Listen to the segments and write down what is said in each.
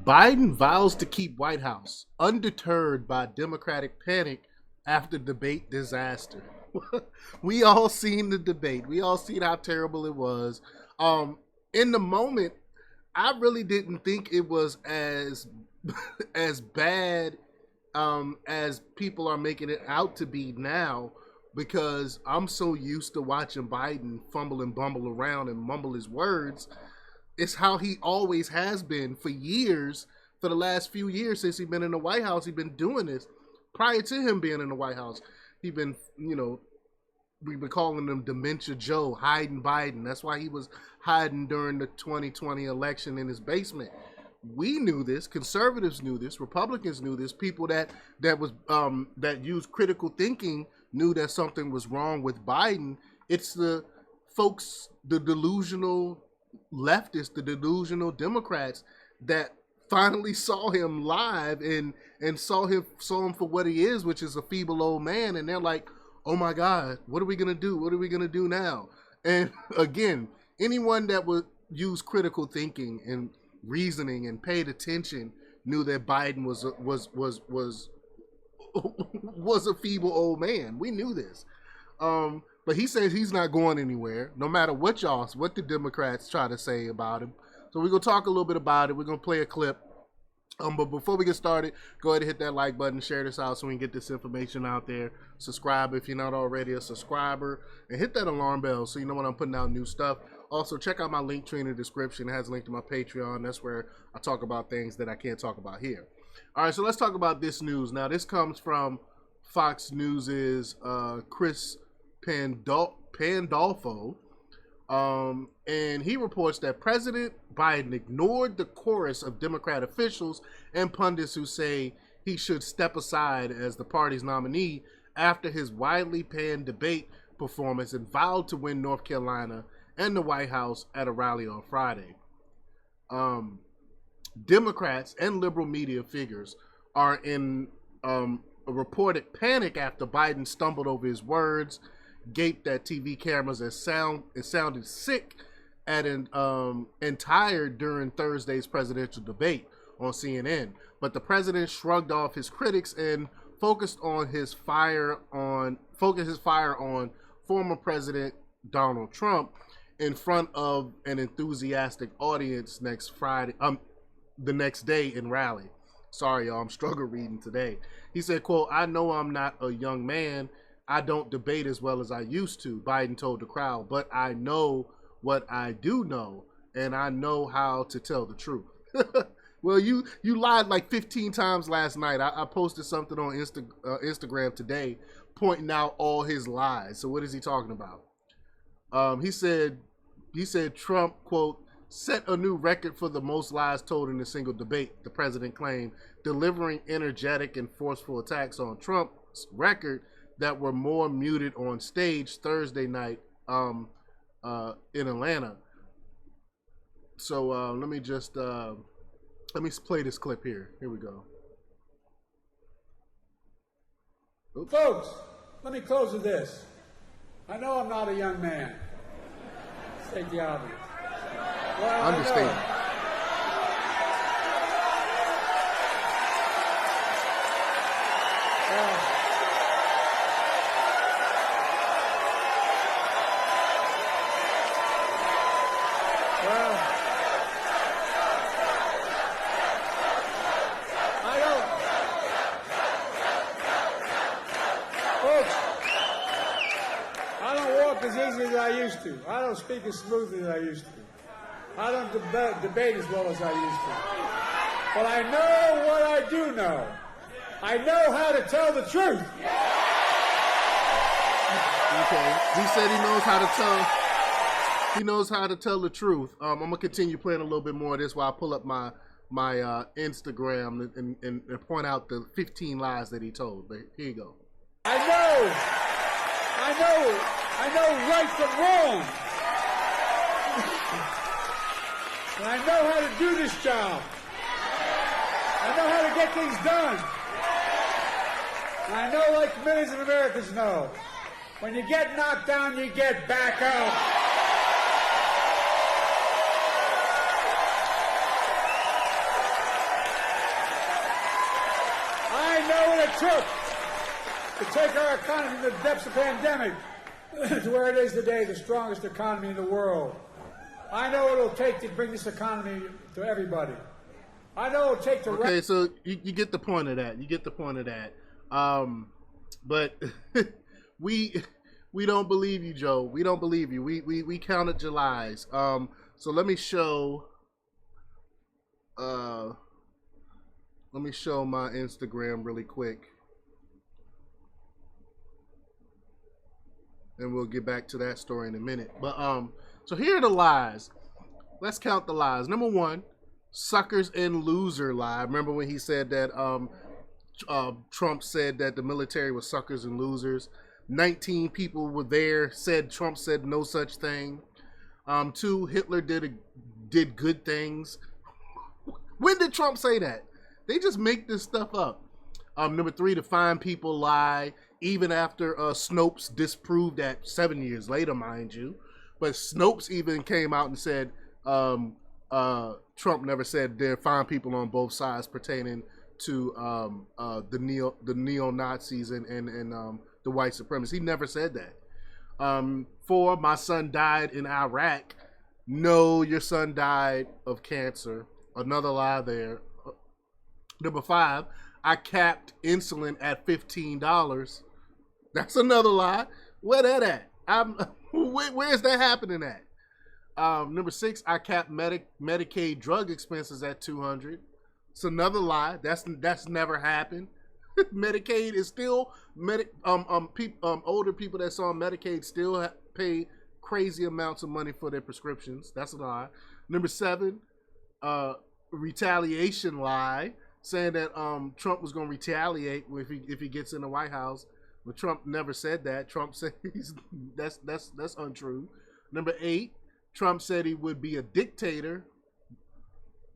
Biden vows to keep White House, undeterred by Democratic panic after debate disaster. We all seen the debate. We all seen how terrible it was. In the moment, I really didn't think it was as as bad as people are making it out to be now, because I'm so used to watching Biden fumble and bumble around and mumble his words. It's how he always has been for years, for the last few years since he's been in the White House. He's been doing this. Prior to him being in the White House, he's been, we've been calling him Dementia Joe, hiding Biden. That's why he was hiding during the 2020 election in his basement. We knew this. Conservatives knew this. Republicans knew this. People that used critical thinking knew that something was wrong with Biden. It's the folks, the delusional leftists, the delusional Democrats that finally saw him live and saw him for what he is, which is a feeble old man, and they're like, oh my God, what are we gonna do? What are we gonna do now? And again, anyone that would use critical thinking and reasoning and paid attention knew that Biden was a feeble old man. We knew this. But he says he's not going anywhere, no matter what the Democrats try to say about him. So we're going to talk a little bit about it. We're going to play a clip. But before we get started, go ahead and hit that like button, share this out so we can get this information out there. Subscribe if you're not already a subscriber, and hit that alarm bell so you know when I'm putting out new stuff. Also, check out my link tree in the description. It has a link to my Patreon. That's where I talk about things that I can't talk about here. All right, so let's talk about this news. Now, this comes from Fox News's Chris Pandolfo, and he reports that President Biden ignored the chorus of Democrat officials and pundits who say he should step aside as the party's nominee after his widely panned debate performance and vowed to win North Carolina and the White House at a rally on Friday. Democrats and liberal media figures are in a reported panic after Biden stumbled over his words, gaped at TV cameras, and sounded sick and tired during Thursday's presidential debate on CNN. But the president shrugged off his critics and focused his fire on former President Donald Trump in front of an enthusiastic audience the next day in rally. Sorry, y'all, I'm struggling reading today. He said, quote, "I know I'm not a young man. I don't debate as well as I used to," Biden told the crowd, "but I know what I do know, and I know how to tell the truth." Well, you lied like 15 times last night. I posted something on Instagram today pointing out all his lies. So what is he talking about? He said Trump, quote, "set a new record for the most lies told in a single debate," the president claimed, delivering energetic and forceful attacks on Trump's record that were more muted on stage Thursday night in Atlanta. So let me play this clip here. Here we go. Oops. Folks, let me close with this. I know I'm not a young man. State the obvious. Well, Understand. As easy as I used to. I don't speak as smoothly as I used to. I don't debate as well as I used to. But I know what I do know. I know how to tell the truth. Okay. He said he knows how to tell the truth. I'm gonna continue playing a little bit more of this while I pull up my Instagram and point out the 15 lies that he told. But here you go. I know right from wrong. And I know how to do this job. I know how to get things done. And I know, like millions of Americans know, when you get knocked down, you get back up. it took to take our economy from the depths of the pandemic to where it is today, the strongest economy in the world. I know what it'll take to bring this economy to everybody. I know what it'll take to... Okay, so you get the point of that. You get the point of that. But we don't believe you, Joe. We don't believe you. We counted July's. So let me show my Instagram really quick. And we'll get back to that story in a minute. But so here are the lies. Let's count the lies. Number one, suckers and loser lie. Remember when he said that Trump said that the military was suckers and losers? 19 people were there, said Trump said no such thing. Two, Hitler did good things. When did Trump say that? They just make this stuff up. Number three, to find people lie, even after Snopes disproved that 7 years later, mind you. But Snopes even came out and said Trump never said there are fine people on both sides pertaining to the neo-Nazis and the white supremacists. He never said that. Four, my son died in Iraq. No, your son died of cancer. Another lie there. Number five, I capped insulin at $15. That's another lie. Where that at? Where's that happening at? Number six, I capped Medicaid drug expenses at $200. It's another lie. That's never happened. Medicaid is still older people that's on Medicaid still pay crazy amounts of money for their prescriptions. That's a lie. Number seven, retaliation lie, saying that Trump was going to retaliate if he gets in the White House, but Trump never said that. Trump said that's untrue. Number eight, Trump said he would be a dictator.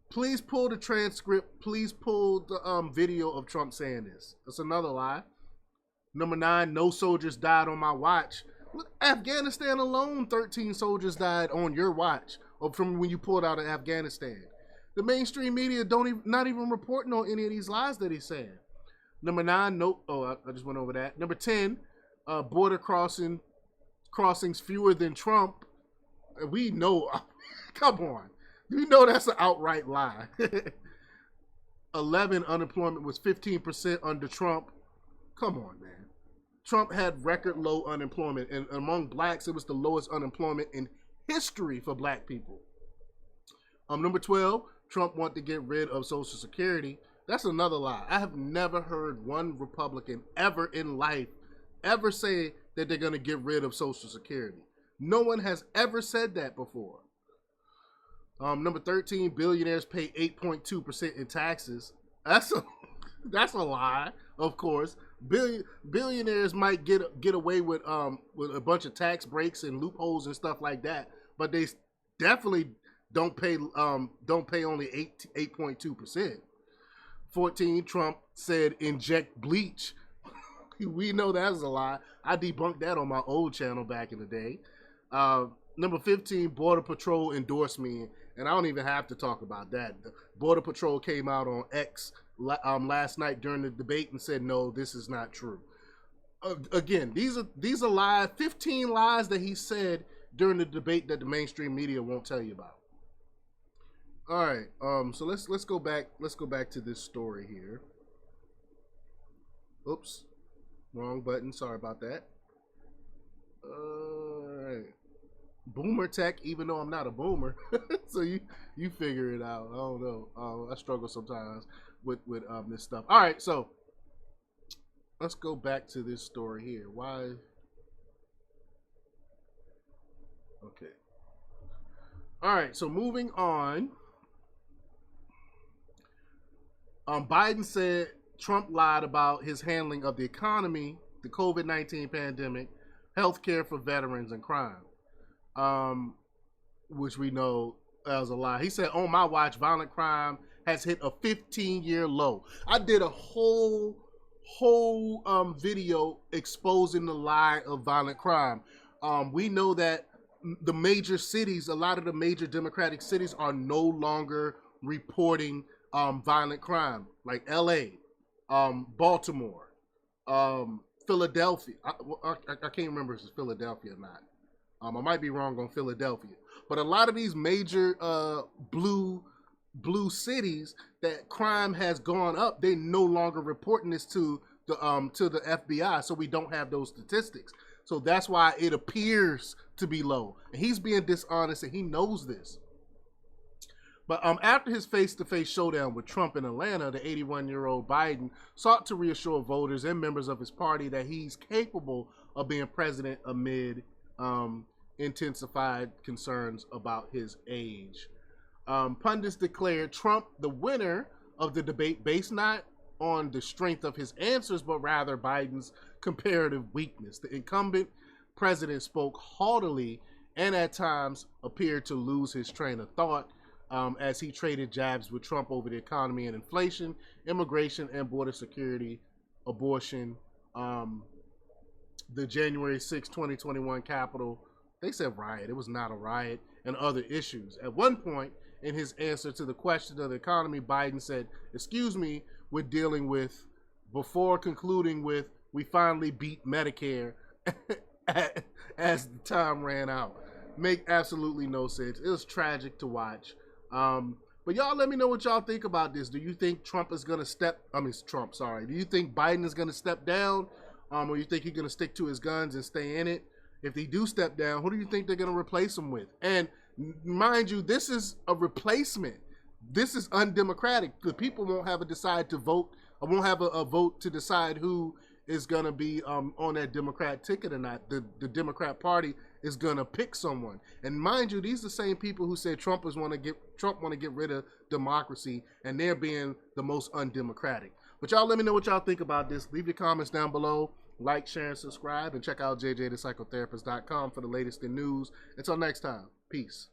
Please pull the transcript. Please pull the video of Trump saying this. That's another lie. Number nine, no soldiers died on my watch. Look, Afghanistan alone, 13 soldiers died on your watch, or from when you pulled out of Afghanistan. The mainstream media not even reporting on any of these lies that he's saying. Number nine, no. Oh, I just went over that. Number 10, border crossings fewer than Trump. We know. Come on. You know that's an outright lie. 11, unemployment was 15% under Trump. Come on, man. Trump had record low unemployment, and among blacks, it was the lowest unemployment in history for black people. Number 12, Trump wanted to get rid of Social Security. That's another lie. I have never heard one Republican ever in life ever say that they're going to get rid of Social Security. No one has ever said that before. Number 13, billionaires pay 8.2% in taxes. That's a lie, of course. Billionaires might get away with a bunch of tax breaks and loopholes and stuff like that, but they definitely don't pay only 8.2%. 14, Trump said inject bleach. We know that's a lie. I debunked that on my old channel back in the day. Number 15, Border Patrol endorsed me, and I don't even have to talk about that. The Border Patrol came out on X last night during the debate and said, no, this is not true. Again, these are lies, 15 lies that he said during the debate that the mainstream media won't tell you about. All right, so let's go back to this story here. Oops, wrong button. Sorry about that. All right. Boomer tech, even though I'm not a boomer. So you figure it out. I don't know. I struggle sometimes with this stuff. All right, so let's go back to this story here. Why? Okay. All right, so moving on. Biden said Trump lied about his handling of the economy, the COVID-19 pandemic, healthcare for veterans, and crime. Which we know as a lie. He said, on my watch, violent crime has hit a 15-year low. I did a whole video exposing the lie of violent crime. We know that the major cities, a lot of the major Democratic cities are no longer reporting violent crime, like LA, Baltimore, Philadelphia. I can't remember if it's Philadelphia or not. I might be wrong on Philadelphia, but a lot of these major blue cities that crime has gone up, they no longer reporting this to the FBI, so we don't have those statistics. So that's why it appears to be low, and he's being dishonest, and he knows this. But after his face-to-face showdown with Trump in Atlanta, the 81-year-old Biden sought to reassure voters and members of his party that he's capable of being president amid intensified concerns about his age. Pundits declared Trump the winner of the debate based not on the strength of his answers, but rather Biden's comparative weakness. The incumbent president spoke haughtily and at times appeared to lose his train of thought as he traded jabs with Trump over the economy and inflation, immigration and border security, abortion, the January 6, 2021 Capitol. They said riot. It was not a riot, and other issues. At one point, in his answer to the question of the economy, Biden said, "Excuse me, we're dealing with," before concluding with, "We finally beat Medicare," as the time ran out. Make absolutely no sense. It was tragic to watch. But y'all let me know what y'all think about this. Do you think Trump is going to do you think Biden is going to step down? Or you think he's going to stick to his guns and stay in it? If they do step down, who do you think they're going to replace him with? And mind you, this is a replacement. This is undemocratic. The people won't have a vote to decide who is going to be on that Democrat ticket or not. The Democrat Party is going to pick someone. And mind you, these are the same people who said Trump want to get rid of democracy, and they're being the most undemocratic. But y'all let me know what y'all think about this. Leave your comments down below. Like, share, and subscribe. And check out jjthepsychotherapist.com for the latest in news. Until next time, peace.